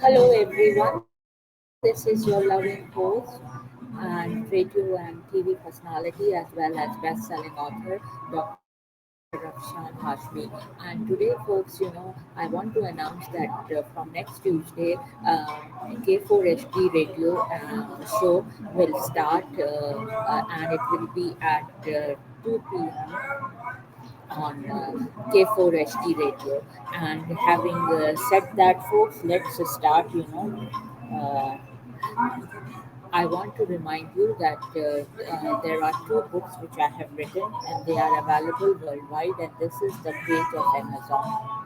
Hello everyone, this is your loving host and radio and TV personality as well as best-selling author Dr. Afshan Hashmi. And today folks, I want to announce that from next Tuesday K4HD radio show will start and it will be at 2 p.m. on K4HD radio. And having said that, folks, let's start. Uh, I want to remind you that there are two books which I have written, and they are available worldwide. And this is the page of Amazon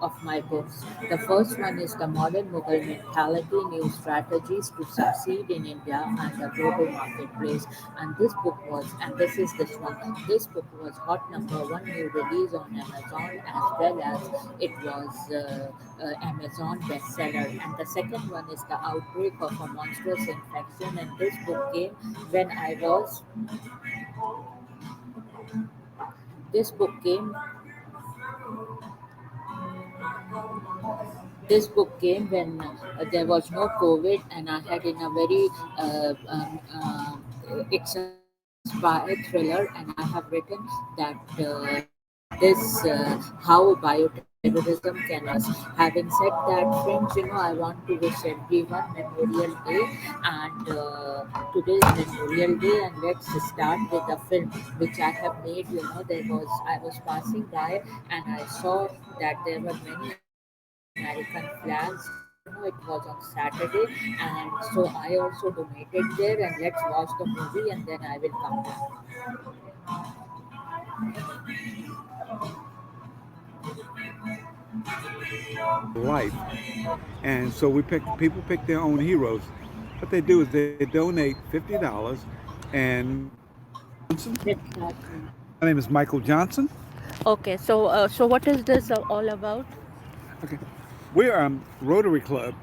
of my books. The first one is The Modern Mughal Mentality New Strategies to Succeed in India and the Global Marketplace. And this is this one. This book was hot number 1 new release on Amazon as well as it was Amazon bestseller. And the second one is The Outbreak of a Monstrous Infection. And when I was, this book came This book came when there was no COVID, and I had in a very expired thriller, and I have written that this how bioterrorism can us. Having said that, friends, I want to wish everyone Memorial Day, and today is Memorial Day, and let's start with a film which I have made. I was passing by and I saw that there were many American flags. It was on Saturday, and so I also donated there. And let's watch the movie, and then I will come back. Life. And so people pick their own heroes. What they do is they donate $50 and Exactly. my name is Michael Johnson. Okay, so what is this all about? Okay. We're Rotary Club.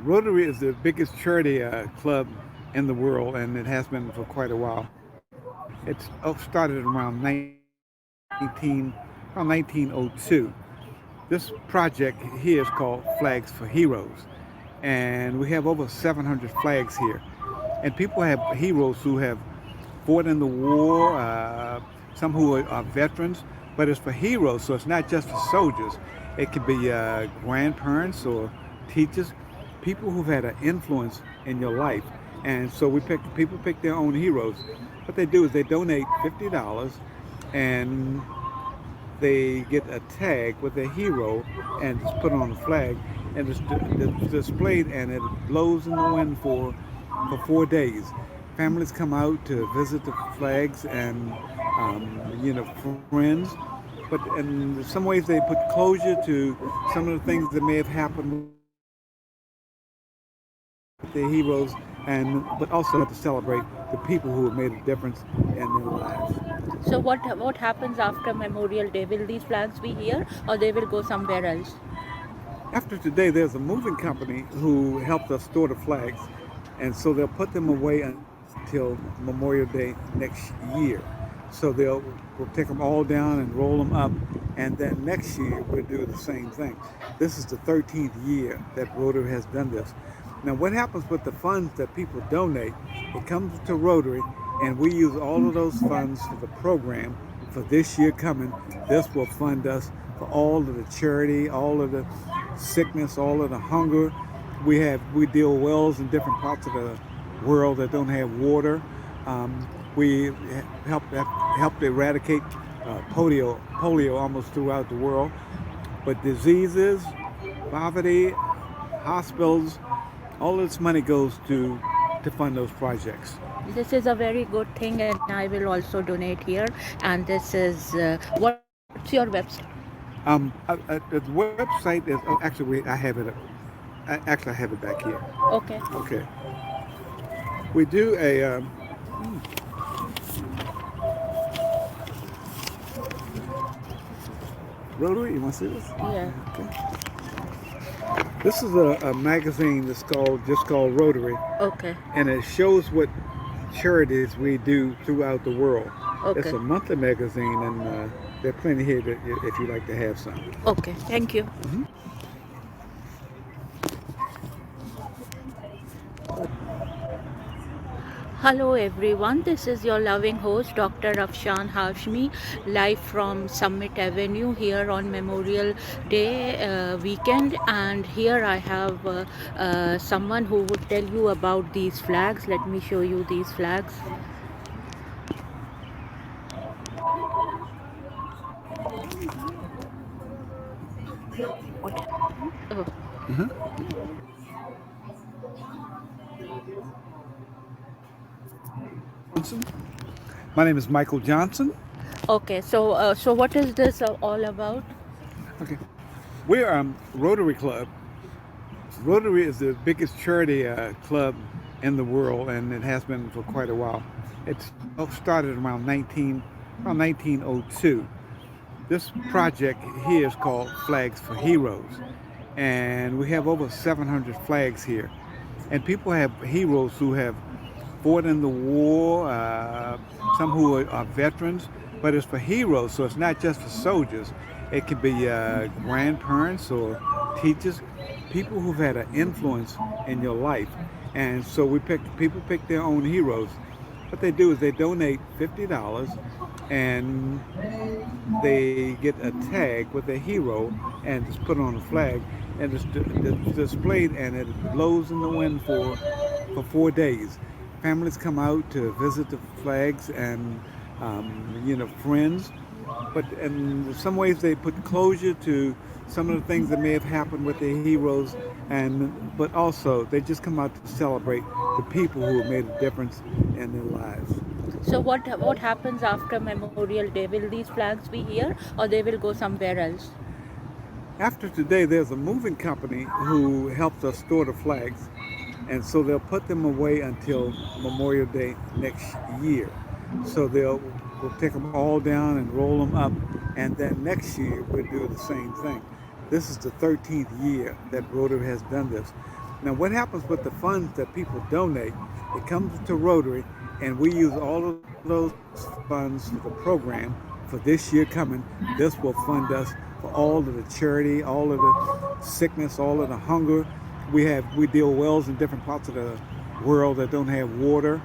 Rotary is the biggest charity club in the world, and it has been for quite a while. It's started around 1902. This project here is called Flags for Heroes, and we have over 700 flags here. And people have heroes who have fought in the war, some who are veterans, but it's for heroes, so it's not just for soldiers. It could be grandparents or teachers, people who've had an influence in your life. And so people pick their own heroes. What they do is they donate $50 and they get a tag with a hero and it's put on a flag and it's displayed and it blows in the wind for 4 days. Families come out to visit the flags and friends. But in some ways they put closure to some of the things that may have happened with the heroes, and but also to celebrate the people who have made a difference in their lives. So what happens after Memorial Day? Will these flags be here or they will go somewhere else? After today, there's a moving company who helped us store the flags, and so they'll put them away until Memorial Day next year. So we'll take them all down and roll them up, and then next year we'll do the same thing. This is the 13th year that Rotary has done this. Now, what happens with the funds that people donate? It comes to Rotary, and we use all of those funds for the program for this year coming. This will fund us for all of the charity, all of the sickness, all of the hunger. We deal wells in different parts of the world that don't have water. We help eradicate polio almost throughout the world. But diseases, poverty, hospitals, all this money goes to fund those projects. This is a very good thing, and I will also donate here. And this is what's your website? The website is actually I have it. I have it back here. Okay. Okay. We do a Rotary. You want to see this? Yeah. Okay. This is a magazine that's called Rotary, Okay. and it shows what charities we do throughout the world. It's Okay. a monthly magazine, and there are plenty here if you'd like to have some. Okay. Thank you. Hello everyone, this is your loving host Dr. Afshan Hashmi, live from Summit Avenue here on Memorial Day weekend. And here I have someone who would tell you about these flags. Let me show you these flags. What? Oh, Johnson. My name is Michael Johnson. okay. So what is this all about? Okay. We're Rotary Club. Rotary is the biggest charity club in the world, and it has been for quite a while. It started around 1902. This project here is called Flags for Heroes, and we have over 700 flags here. And people have heroes who have fought in the war, some who are veterans, but it's for heroes, so it's not just for soldiers. It could be grandparents or teachers, people who've had an influence in your life. And so people pick their own heroes. What they do is they donate $50 and they get a tag with a hero and it's put on a flag and it's displayed and it blows in the wind for 4 days. Families come out to visit the flags and friends, but in some ways they put closure to some of the things that may have happened with their heroes, and but also they just come out to celebrate the people who have made a difference in their lives. So what happens after Memorial Day? Will these flags be here or they will go somewhere else? After today, there's a moving company who helps us store the flags, and so they'll put them away until Memorial Day next year. So we'll take them all down and roll them up, and then next year we'll do the same thing. This is the 13th year that Rotary has done this. Now, what happens with the funds that people donate? It comes to Rotary, and we use all of those funds for the program for this year coming. This will fund us for all of the charity, all of the sickness, all of the hunger. We deal wells in different parts of the world that don't have water.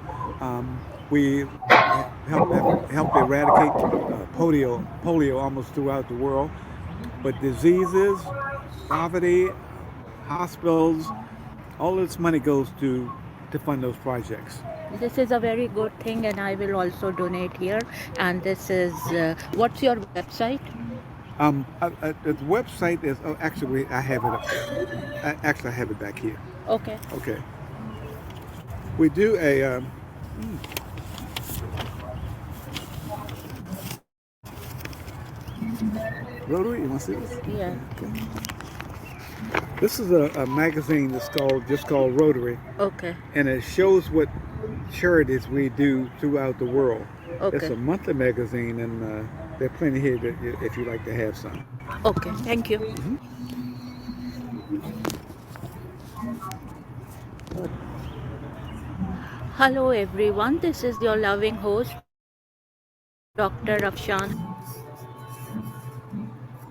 We help eradicate polio almost throughout the world. But diseases, poverty, hospitals, all of this money goes to fund those projects. This is a very good thing, and I will also donate here. And this is what's your website? The website is actually I have it up there. Actually, I have it back here. Okay. Okay. We do a Rotary. You want to see this? Yeah. Okay. This is a magazine that's called Rotary, Okay. and it shows what charities we do throughout the world. It's Okay. a monthly magazine, and there are plenty here if you'd like to have some. Okay. Thank you. Hello everyone. This is your loving host Dr. Afshan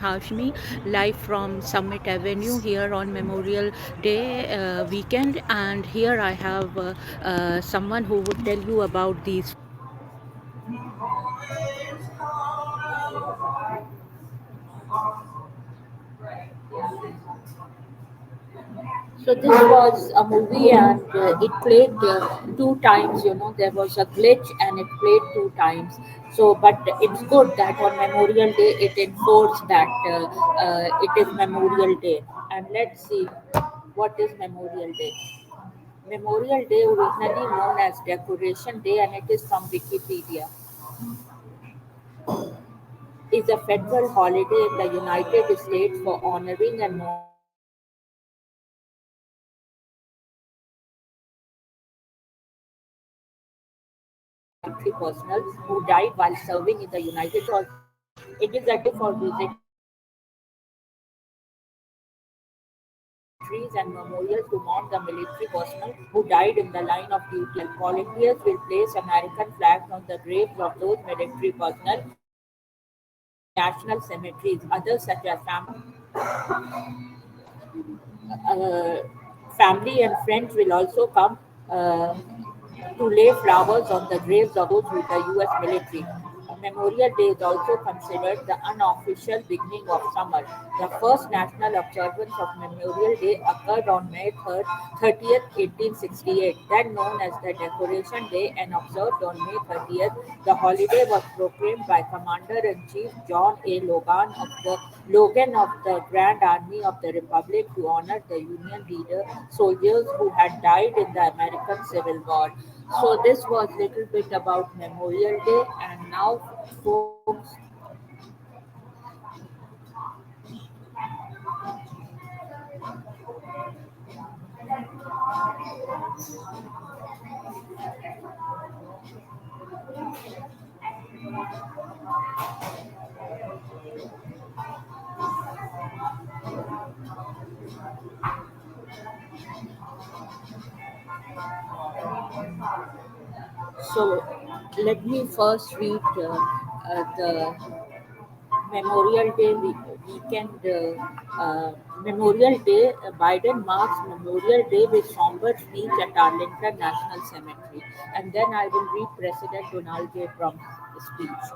Hashmi, live from Summit Avenue here on Memorial Day weekend. And here I have someone who would tell you about these. So this was a movie, and it played two times. You know, there was a glitch, and it played two times. So, but it's good that on Memorial Day it enforced that it is Memorial Day. And let's see, what is Memorial Day? Memorial Day, originally known as Decoration Day, and it is from Wikipedia, is a federal holiday in the United States for honoring and mourning military personnel who died while serving in the United States. It is a day for visiting cemeteries and memorials to mourn the military personnel who died in the line of duty. Volunteers will place American flags on the graves of those military personnel in national cemeteries. Others, such as uh, family and friends, will also come. to lay flowers on the graves of those with the US military. Memorial Day is also considered the unofficial beginning of summer. The first national observance of Memorial Day occurred on May 30th, 1868, then known as the Decoration Day and observed on May 30th. The holiday was proclaimed by Commander-in-Chief John A. Logan of the Grand Army of the Republic to honor the Union leader soldiers who had died in the American Civil War. So this was little bit about Memorial Day, and now, folks, so let me first read the Memorial Day weekend. Memorial Day, Biden marks Memorial Day with somber speech at Arlington National Cemetery, and then I will read President Donald J. Trump's speech.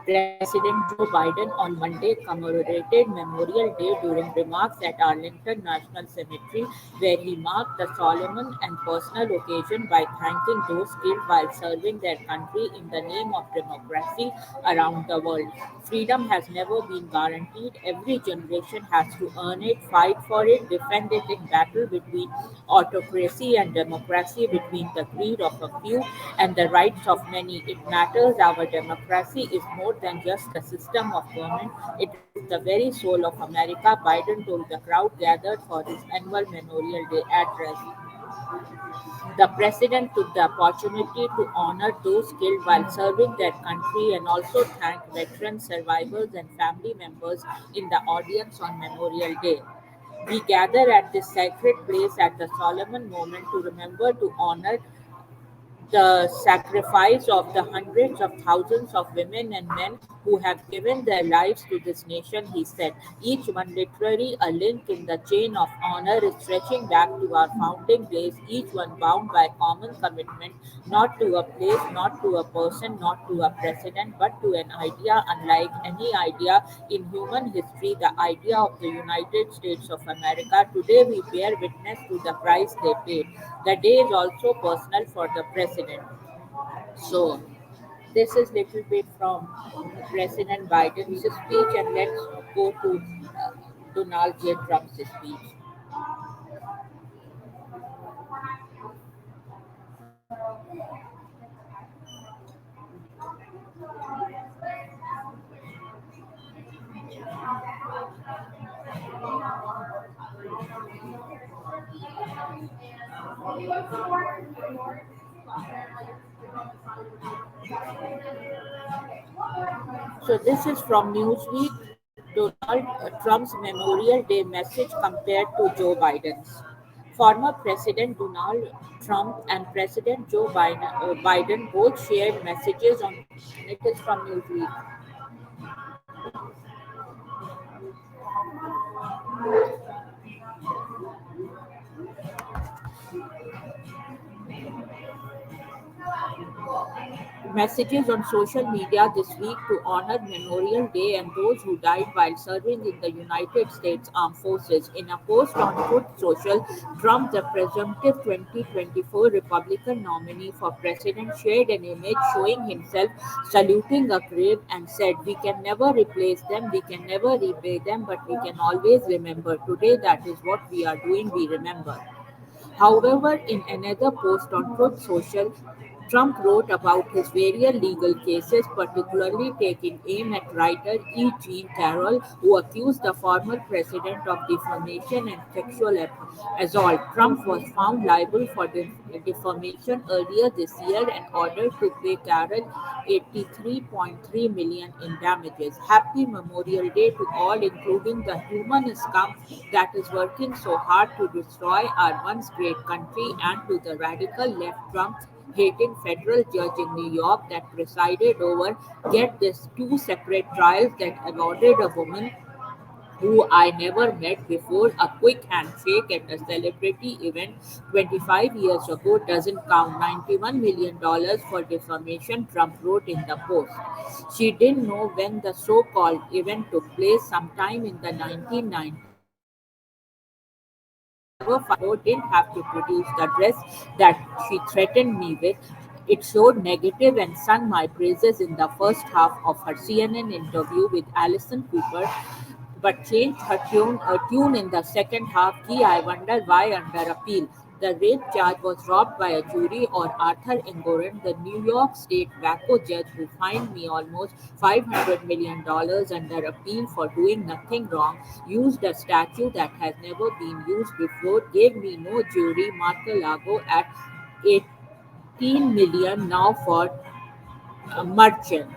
President Joe Biden on Monday commemorated Memorial Day during remarks at Arlington National Cemetery, where he marked the solemn and personal occasion by thanking those killed while serving their country in the name of democracy around the world. Freedom has never been guaranteed. Every generation has to earn it, fight for it, defend it in battle between autocracy and democracy, between the greed of a few and the rights of many. It matters. Our democracy is more than just a system of government, it is the very soul of America, Biden told the crowd gathered for his annual Memorial Day address. The president took the opportunity to honor those killed while serving their country and also thank veterans, survivors, and family members in the audience on Memorial Day. We gather at this sacred place at the solemn moment to remember to honor the sacrifice of the hundreds of thousands of women and men who have given their lives to this nation, he said. Each one literally a link in the chain of honor is stretching back to our founding days, each one bound by common commitment, not to a place, not to a person, not to a president, but to an idea unlike any idea in human history, the idea of the United States of America. Today we bear witness to the price they paid. The day is also personal for the president. So, this is little bit from President Biden's speech, and let's go to Donald J. Trump's speech. So this is from Newsweek. Donald Trump's Memorial Day message compared to Joe Biden's. Former President Donald Trump and President Joe Biden both shared messages on. It is from Newsweek. Messages on social media this week to honor Memorial Day and those who died while serving in the United States Armed Forces. In a post on Truth Social, Trump, the presumptive 2024 Republican nominee for president, shared an image showing himself saluting a grave and said, "We can never replace them, we can never repay them, but we can always remember. Today, that is what we are doing, we remember." However, in another post on Truth Social, Trump wrote about his various legal cases, particularly taking aim at writer E. Jean Carroll, who accused the former president of defamation and sexual assault. Trump was found liable for defamation earlier this year and ordered to pay Carroll 83.3 million in damages. Happy Memorial Day to all, including the human scum that is working so hard to destroy our once great country, and to the radical left Trump hating federal judge in New York that presided over, get this, two separate trials that awarded a woman who I never met before. A quick handshake at a celebrity event 25 years ago doesn't count. $91 million for defamation, Trump wrote in the post. She didn't know when the so called event took place sometime in the 1990s. She never didn't have to produce the dress that she threatened me with. It showed negative and sung my praises in the first half of her CNN interview with Alison Cooper, but changed her tune in the second half. Gee, I wonder why under appeal. The rape charge was dropped by a jury, or Arthur Engoron, the New York State WACO judge who fined me almost $500 million under appeal for doing nothing wrong, used a statute that has never been used before, gave me no jury, Mar-a-Lago at 18 million now for merchant.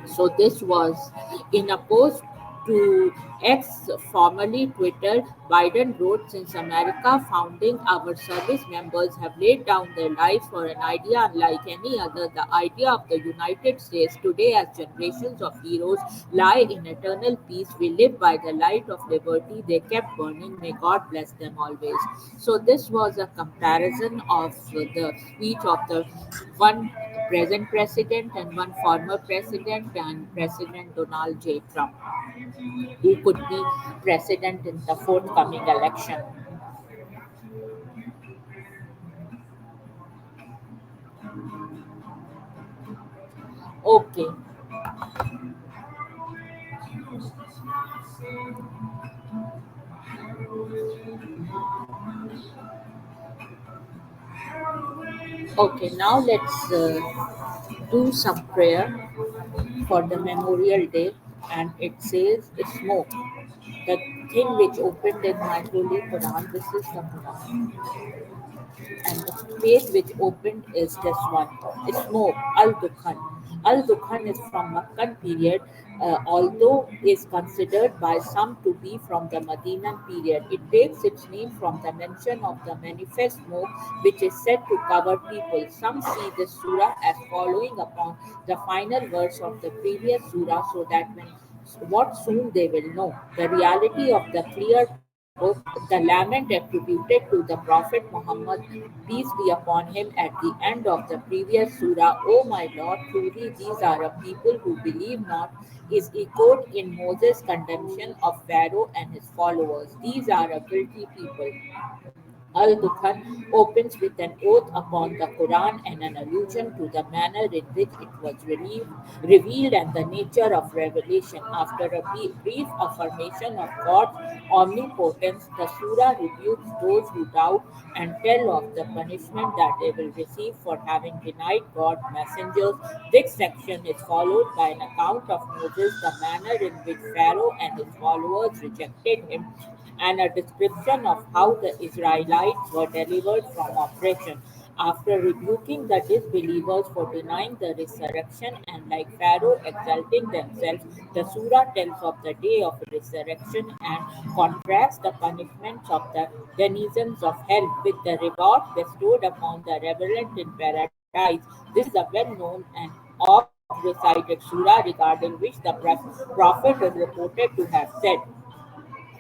So this was in a post to X, formerly Twitter. Biden wrote, "Since America founding, our service members have laid down their lives for an idea unlike any other, the idea of the United States. Today, as generations of heroes lie in eternal peace, we live by the light of liberty they kept burning. May God bless them always." So this was a comparison of the speech of the one present president and one former president, and President Donald J. Trump, who could be president in the forthcoming election. Okay, okay, now let's do some prayer for the Memorial Day, and it says smoke. The thing which opened in my holy Quran, this is the Quran, and the page which opened is this one. Smoke, Al-Dukhan. Al-Dukhan is from Meccan period, although is considered by some to be from the Medinan period. It takes its name from the mention of the manifest smoke which is said to cover people. Some see this surah as following upon the final verse of the previous surah, so that when what soon they will know. The reality of the clear book, the lament attributed to the Prophet Muhammad, peace be upon him, at the end of the previous surah, "O my Lord, truly these are a people who believe not," is echoed in Moses' condemnation of Pharaoh and his followers. These are a guilty people. Al-Dukhan opens with an oath upon the Quran and an allusion to the manner in which it was revealed and the nature of revelation. After a brief affirmation of God's omnipotence, the surah rebukes those who doubt and tell of the punishment that they will receive for having denied God's messengers. This section is followed by an account of Moses, the manner in which Pharaoh and his followers rejected him, and a description of how the Israelites were delivered from oppression. After rebuking the disbelievers for denying the resurrection and, like Pharaoh, exalting themselves, the surah tells of the day of resurrection and contrasts the punishments of the denizens of hell with the reward bestowed upon the reverent in paradise. This is a well known and oft recited surah regarding which the prophet is reported to have said,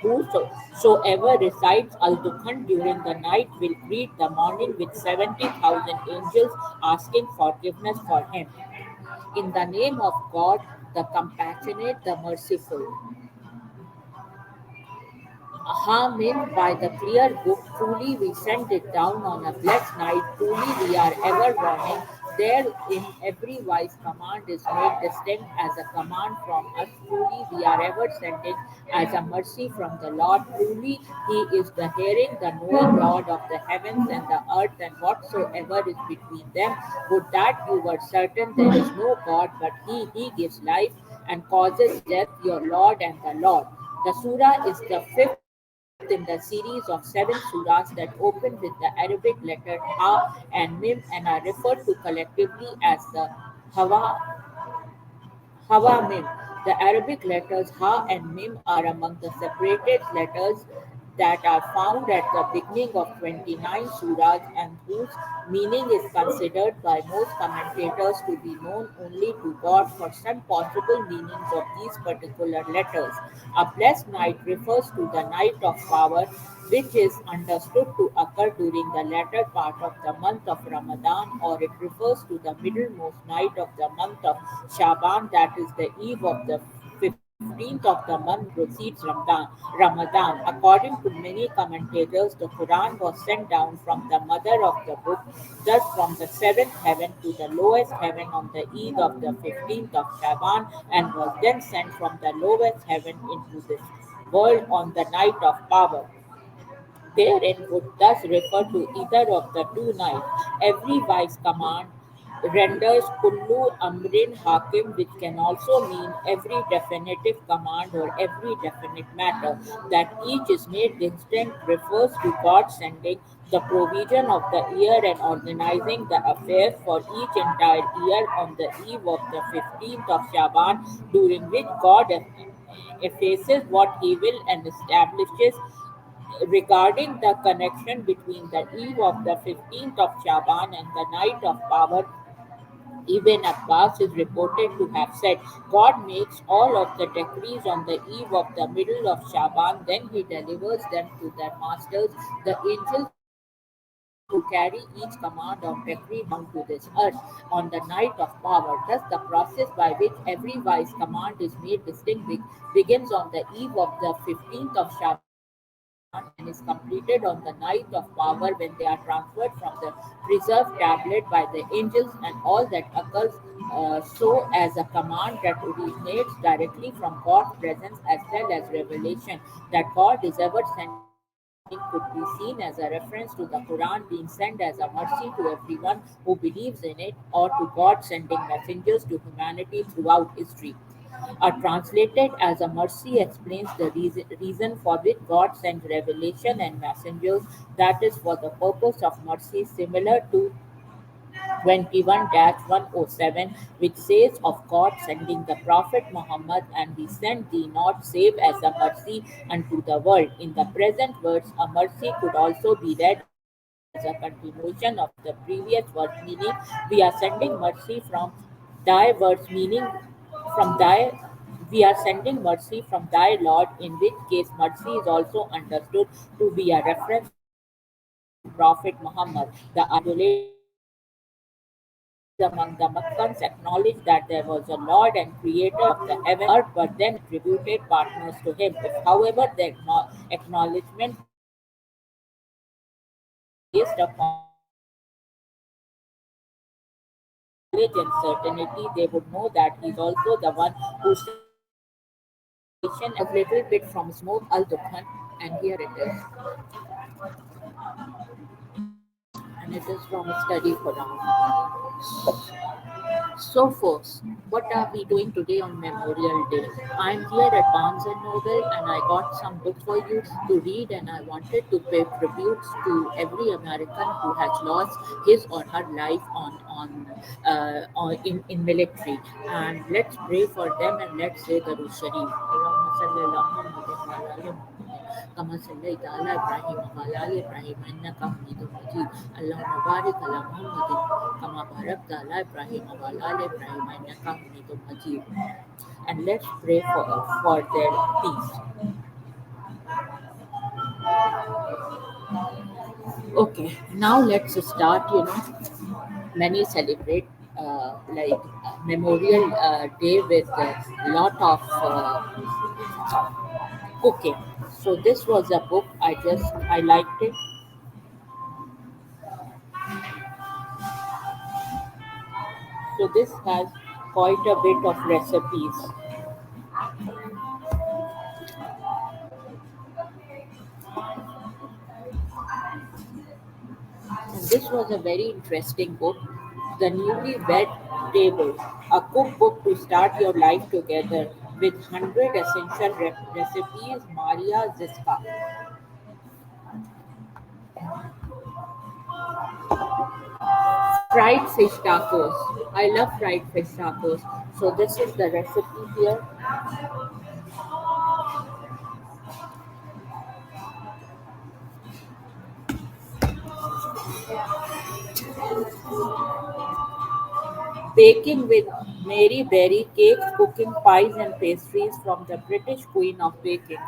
"Whosoever recites Al-Dukhan during the night will greet the morning with 70,000 angels asking forgiveness for him." In the name of God, the compassionate, the merciful. Amen. By the clear book, truly we send it down on a blessed night. Truly we are ever warning. There in every wise command is made distinct as a command from us. Truly we are ever sending as a mercy from the Lord. Truly he is the hearing, the knowing Lord of the heavens and the earth and whatsoever is between them. Would that you were certain there is no God but he gives life and causes death, your Lord and the Lord. The surah is the fifth in the series of seven surahs that open with the Arabic letter Ha and Mim and are referred to collectively as the Hawa, Hawa Mim. The Arabic letters Ha and Mim are among the separated letters that are found at the beginning of 29 surahs and whose meaning is considered by most commentators to be known only to God for some possible meanings of these particular letters. A blessed night refers to the night of power, which is understood to occur during the latter part of the month of Ramadan, or it refers to the middlemost night of the month of Shaban, that is the eve of the 15th of the month precedes Ramadan. According to many commentators, the Quran was sent down from the mother of the book, thus from the seventh heaven to the lowest heaven on the eve of the 15th of Shaban, and was then sent from the lowest heaven into this world on the night of power. Therein would thus refer to either of the two nights. Every wise command renders kullu amrin hakim, which can also mean every definitive command or every definite matter. That each is made distinct refers to God sending the provision of the year and organizing the affairs for each entire year on the eve of the 15th of Shaban, during which God effaces what he will and establishes regarding the connection between the eve of the 15th of Shaban and the night of power. Ibn Abbas is reported to have said, God makes all of the decrees on the eve of the middle of Shaban, then he delivers them to their masters, the angels who carry each command or decree down to this earth on the night of power. Thus, the process by which every wise command is made distinct begins on the eve of the 15th of Shaban and is completed on the night of power when they are transferred from the preserved tablet by the angels, and all that occurs so as a command that originates directly from God's presence as well as revelation. That God is ever sending could be seen as a reference to the Quran being sent as a mercy to everyone who believes in it, or to God sending messengers to humanity throughout history. Translated as a mercy explains the reason for which God sends revelation and messengers, that is, for the purpose of mercy, similar to 21-107, which says of God sending the Prophet Muhammad, and he sent thee not save as a mercy unto the world. In the present words, a mercy could also be read as a continuation of the previous word, meaning we are sending mercy from thy words, meaning from thy we are sending mercy from thy Lord, in which case mercy is also understood to be a reference to Prophet Muhammad. The isolated Muslims among the Makkans acknowledged that there was a Lord and Creator of the heaven and earth, but then attributed partners to Him. If, however, the acknowledgement was based upon knowledge and certainty, they would know that He is also the one who sent the messengers. With knowledge and certainty, they would know that He is also the one who sent the messengers. Translation a little bit from Smoke Al Dukhan, and here it is. And it is from Study Quran. So, folks, what are we doing today on Memorial Day? I'm here at Barnes and Noble, and I got some books for you to read, and I wanted to pay tributes to every American who has lost his or her life in military. And let's pray for them and let's say the Rosary. Allahumma salli ala Muhammadin wa ala ali Muhammadin. كما صليت على إبراهيم وعلى آل إبراهيم إنك حميد مجيد اللهم بارك على محمد كما باركت على إبراهيم وعلى آل إبراهيم إنك حميد مجيد. And let's pray for their peace. Okay, now let's start. Many celebrate Memorial Day with a lot of cooking. So this was a book I liked it. So this has quite a bit of recipes. And this was a very interesting book, The Newlywed Table, a cookbook to start your life together with 100 essential recipes, Maria Ziska. Fried fish tacos. I love fried fish tacos. So this is the recipe here. Baking with Mary Berry, cakes, cooking, pies, and pastries from the British Queen of Baking.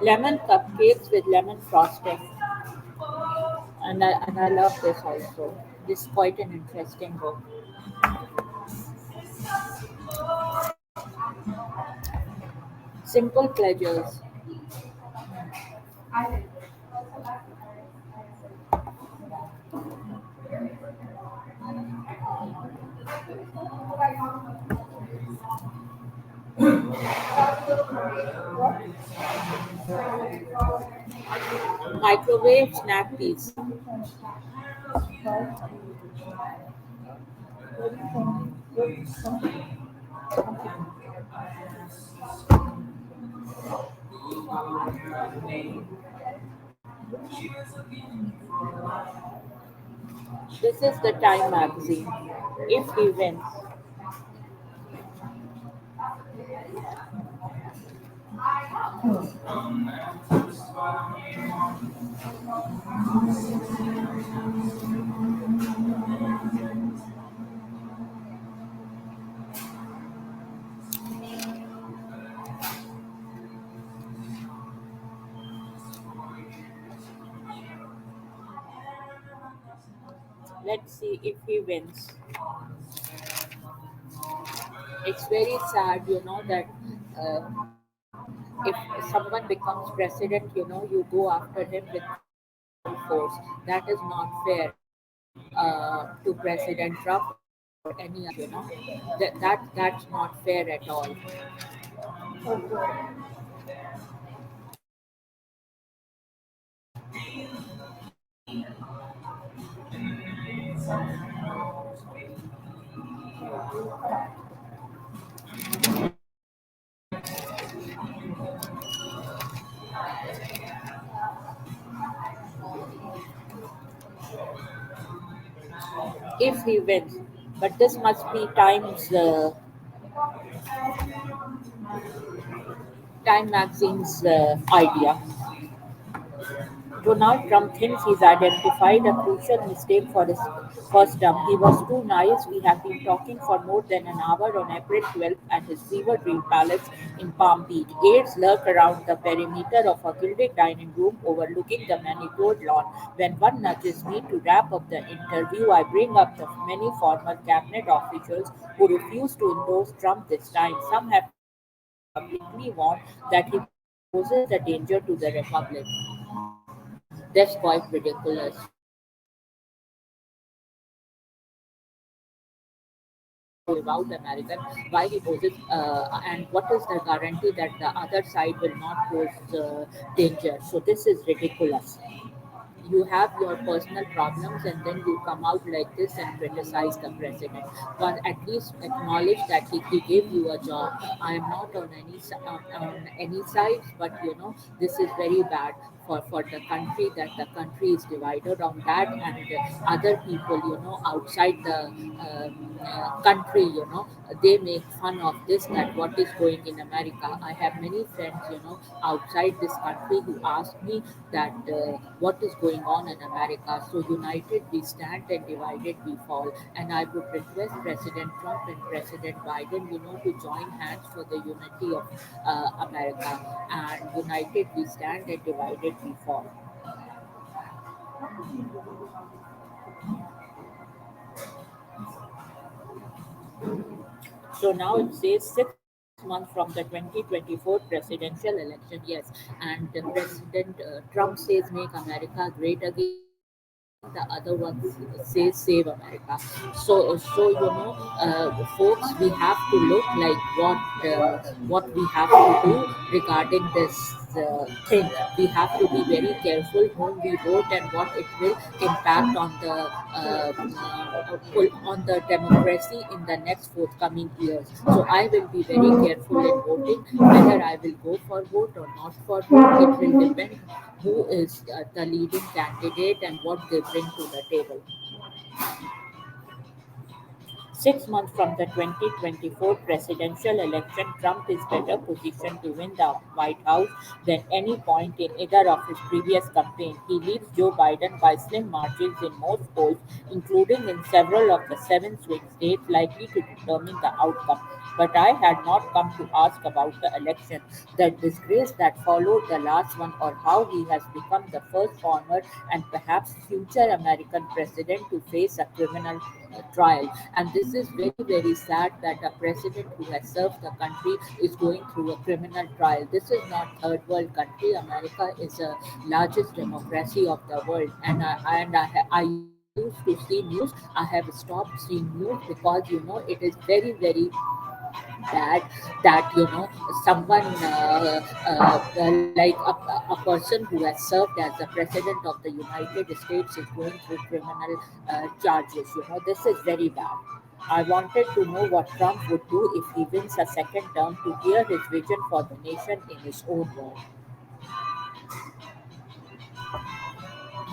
Lemon cupcakes with lemon frosting. And I love this also. This is quite an interesting book. Simple pleasures. Microwave snack piece. This is the Time magazine. If he wins, let's see if he wins. It's very sad, that if someone becomes president, you go after him with full force. That is not fair to President Trump or any other, that's not fair at all. If he wins, but this must be Time Magazine's idea. Donald Trump thinks he's identified a crucial mistake for his first term. He was too nice. We have been talking for more than an hour on April 12th at his fever dream palace in Palm Beach. Aides lurk around the perimeter of a gilded dining room overlooking the manicured lawn. When one nudges me to wrap up the interview, I bring up the many former cabinet officials who refuse to endorse Trump this time. Some have publicly warned that he poses a danger to the republic. That's quite ridiculous. About American, why he poses, and what is the guarantee that the other side will not pose danger? So this is ridiculous. You have your personal problems and then you come out like this and criticize the president. But at least acknowledge that he gave you a job. I am not on on any sides, but this is very bad for the country, that the country is divided on that, and other people outside the country, they make fun of this, that what is going in America. I have many friends outside this country who ask me that what is going on in America. So united we stand and divided we fall. And I would request President Trump and President Biden, to join hands for the unity of America. And united we stand and divided we fall. So now it says 6 months from the 2024 presidential election. Yes, and President Trump says make America great again, and the other one says save America. So folks, we have to look like what we have to do regarding this thing. We have to be very careful whom we vote and what it will impact on on the democracy in the next forthcoming years. So I will be very careful in voting. Whether I will go for vote or not for vote, it will depend who is the leading candidate and what they bring to the table. 6 months from the 2024 presidential election, Trump is better positioned to win the White House than any point in either of his previous campaigns. He leads Joe Biden by slim margins in most polls, including in several of the seven swing states likely to determine the outcome. But I had not come to ask about the election, the disgrace that followed the last one, or how he has become the first former and perhaps future American president to face a criminal trial. And this is very, very sad that a president who has served the country is going through a criminal trial. This is not third world country. America is the largest democracy of the world, and I used to see news. I have stopped seeing news because it is very, very bad that someone like a person who has served as the president of the United States is going through criminal charges. This is very bad. I wanted to know what Trump would do if he wins a second term, to hear his vision for the nation in his own words.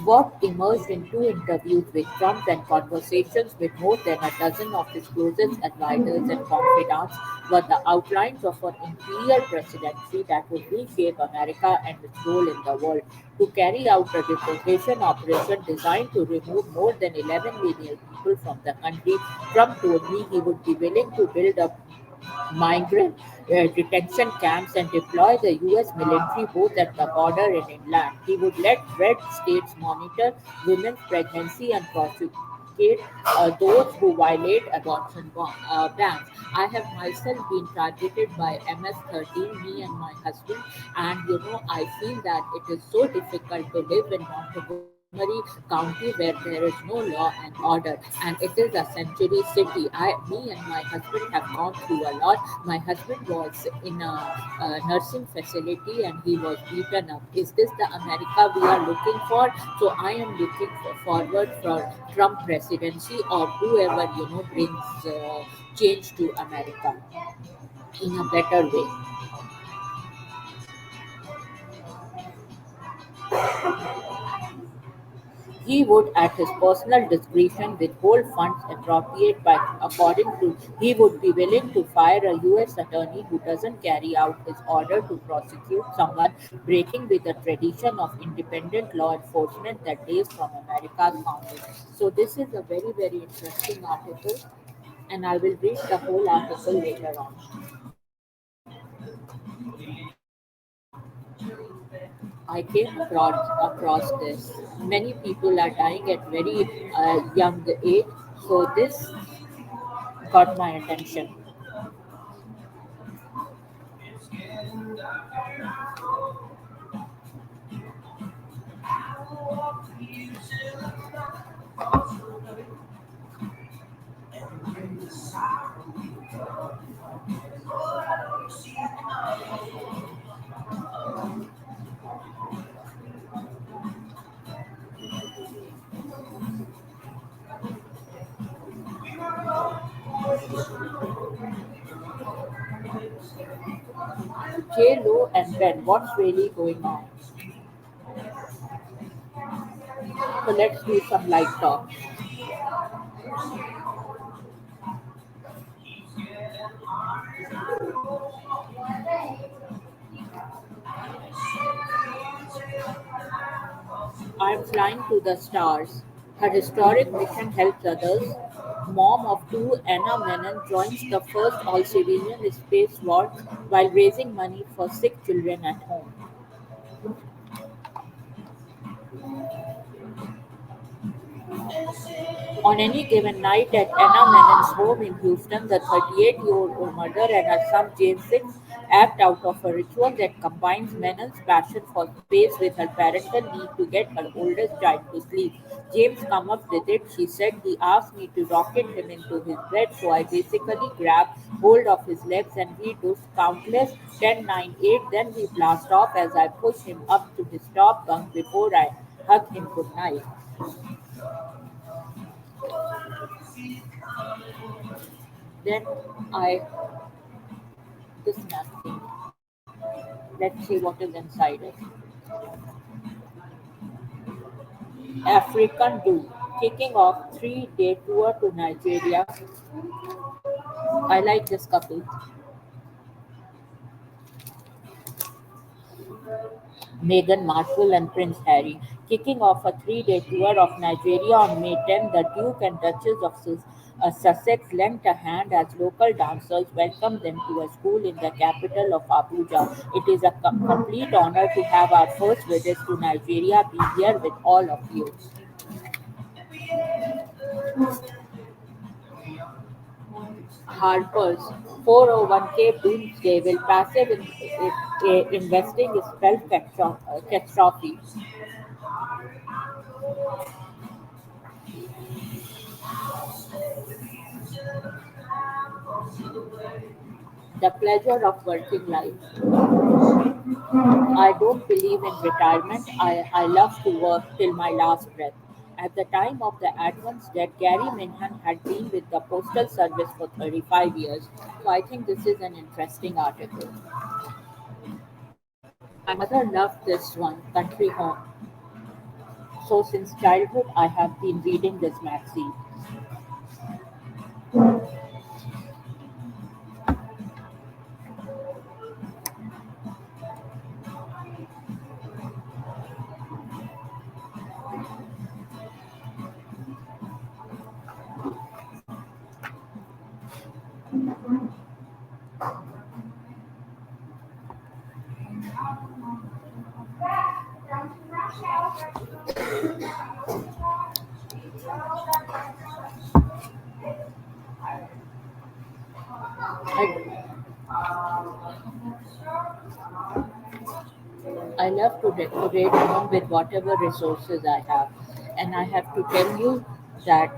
What emerged in two interviews with Trump and conversations with more than a dozen of his closest advisors and confidants were the outlines of an imperial presidency that would reshape America and its role in the world. To carry out a deportation operation designed to remove more than 11 million people from the country, Trump told me he would be willing to build a migrant detention camps and deploy the U.S. military both at the border and inland. He would let red states monitor women's pregnancy and prosecute those who violate abortion bans. I have myself been targeted by MS-13, me and my husband, and I feel that it is so difficult to live in Montgomery County where there is no law and order, and it is a sanctuary city. Me and my husband have gone through a lot. My husband was in a nursing facility and he was beaten up. Is this the America we are looking for? So I am looking forward for Trump presidency or whoever brings change to America in a better way. He would, at his personal discretion, withhold funds appropriate by according to he would be willing to fire a U.S. attorney who doesn't carry out his order to prosecute someone breaking with the tradition of independent law enforcement that dates from America's founding. So this is a very, very interesting article, and I will read the whole article later on. I came across this. Many people are dying at very young age, so this got my attention. J Lo and Ben, what's really going on? So let's do some light talk. I'm flying to the stars. Her historic mission helps others. Mom of two, Anna Menon, joins the first all civilian spacewalk while raising money for sick children at home. On any given night at Anna Menon's home in Houston, the 38-year-old mother and her son James 6 act out of a ritual that combines Menon's passion for space with her parental need to get her oldest child to sleep. James come up with it. She said he asked me to rocket him into his bed, so I basically grab hold of his legs and we do countless 10, 9, 8. Then we blast off as I push him up to his top bunk before I hug him goodnight. Then I this napkin. Let's see what is inside it. African do. kicking off 3-day tour to Nigeria. I like this couple. Meghan Markle and Prince Harry, kicking off a 3-day tour of Nigeria on May 10. The Duke and Duchess of Sussex lent a hand as local dancers welcomed them to a school in the capital of Abuja. It is a complete honor to have our first visit to Nigeria be here with all of you. Harper's 401k doomsday will passive investing is spelled catastrophe. The pleasure of working life. I don't believe in retirement. I love to work till my last breath. At the time of the Advent's death, Gary Minhan had been with the Postal Service for 35 years. So I think this is an interesting article. My mother loved this one, Country Home. So since childhood, I have been reading this magazine. I, I love to decorate home with whatever resources I have. And I have to tell you that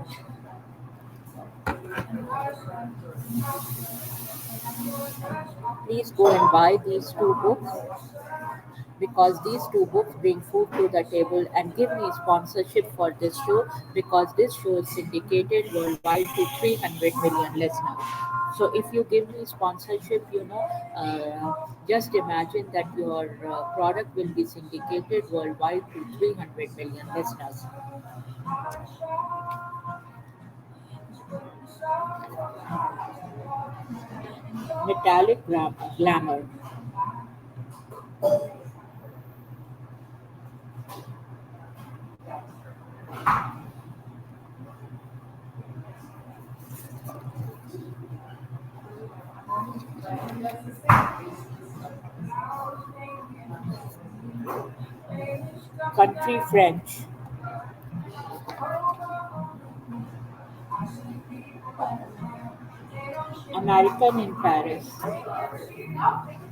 please go and buy these two books because these two books bring food to the table and give me sponsorship for this show because this show is syndicated worldwide to 300 million listeners. So if you give me sponsorship, just imagine that your product will be syndicated worldwide to 300 million listeners. Metallic glamour. Country French. American in Paris.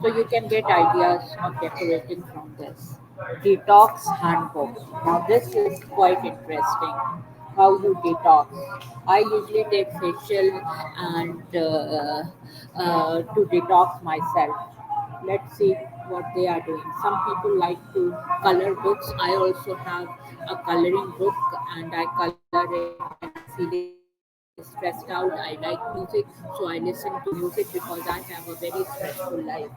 So you can get ideas of decorating from this. Detox handbook. Now this is quite interesting. How you detox. I usually take facial and to detox myself. Let's see what they are doing. Some people like to color books. I also have a coloring book and I color it when I'm feeling stressed out. I like music, so I listen to music because I have a very stressful life.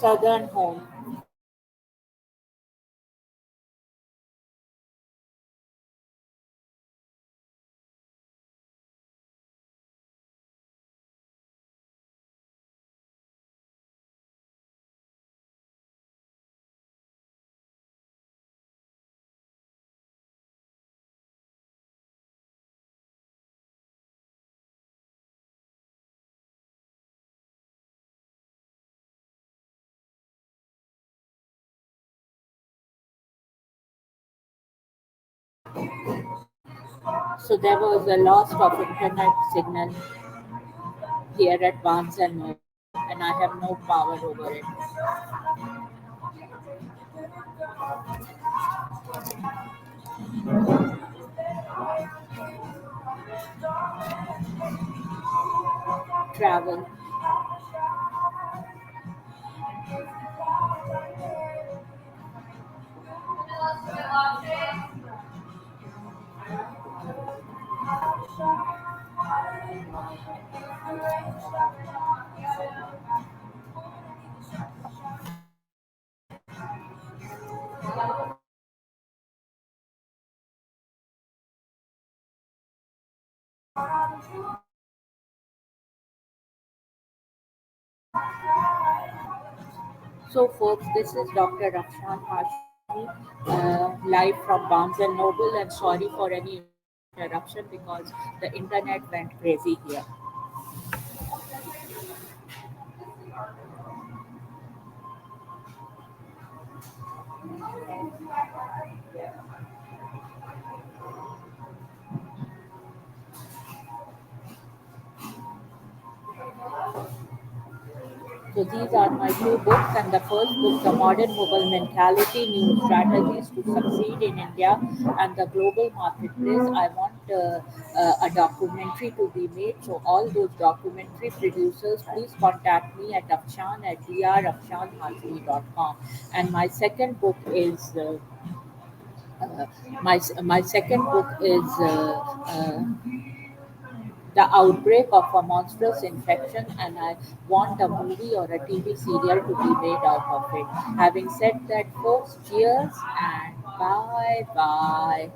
Southern home. So there was a loss of internet signal here at Barnes and Noble, and I have no power over it. Travel. So, folks, this is Dr. Afshan Hashmi, live from Barnes and Noble, and sorry for any interruption because the internet went crazy here. So these are my two books, and the first book, The Modern Mughal Mentality: New Strategies to Succeed in India and the Global Marketplace. I want a documentary to be made. So all those documentary producers, please contact me at Afshan at drafshanhashmi.com. And my second book is. My second book is the outbreak of a monstrous infection, and I want a movie or a TV serial to be made out of it. Having said that, folks, cheers and bye bye.